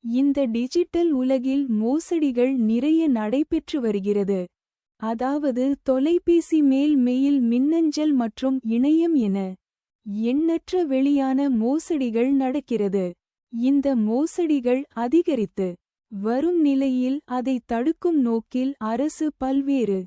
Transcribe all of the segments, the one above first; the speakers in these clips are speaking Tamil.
இந்த டிஜிட்டல் உலகில் மோசடிகள் நிறைய நடைபெற்று வருகிறது. அதாவது தொலைபேசி மேல் மெயில், மின்னஞ்சல் மற்றும் இணையம் என எண்ணற்ற வெளியான மோசடிகள் நடக்கிறது. இந்த மோசடிகள் அதிகரித்து வரும் நிலையில் அதை தடுக்கும் நோக்கில் அரசு பல்வேறு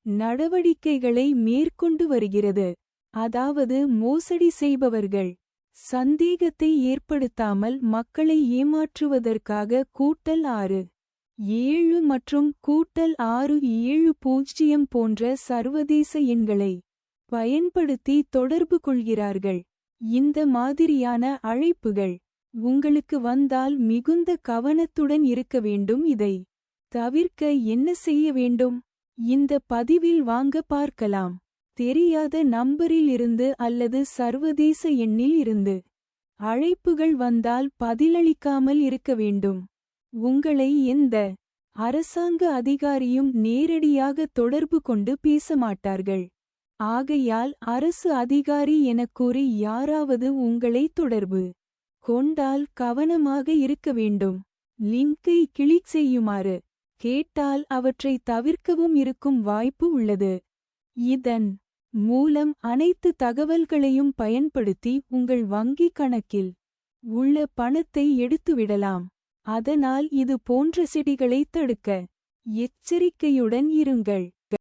நடவடிக்கைகளை மேற்கொண்டு வருகிறது. அதாவது மோசடி செய்பவர்கள் சந்தேகத்தை ஏற்படுத்தாமல் மக்களை ஏமாற்றுவதற்காக *670 மற்றும் *670 போன்ற சர்வதேச எண்களை பயன்படுத்தி தொடர்பு கொள்கிறார்கள். இந்த மாதிரியான அழைப்புகள் உங்களுக்கு வந்தால் மிகுந்த கவனத்துடன் இருக்க வேண்டும். இதை தவிர்க்க என்ன செய்ய வேண்டும்? இந்த பதிவில் வாங்க பார்க்கலாம். தெரியாத நம்பரில் இருந்து அல்லது சர்வதேச எண்ணில் இருந்து அழைப்புகள் வந்தால் பதிலளிக்காமல் இருக்க வேண்டும். உங்களை எந்த அரசாங்க அதிகாரியும் நேரடியாக தொடர்பு கொண்டு பேச மாட்டார்கள். ஆகையால் அரசு அதிகாரி எனக் கூறி யாராவது உங்களை தொடர்பு கொண்டால் கவனமாக இருக்க வேண்டும். லிங்கை கிளிக் செய்யுமாறு கேட்டால் அவற்றை தவிர்க்கவும் இருக்கும் வாய்ப்பு உள்ளது. இதன் மூலம் அனைத்து தகவல்களையும் பயன்படுத்தி உங்கள் வங்கிக் கணக்கில் உள்ள பணத்தை எடுத்துவிடலாம். அதனால் இது போன்ற செடிகளை தடுக்க எச்சரிக்கையுடன் இருங்கள்.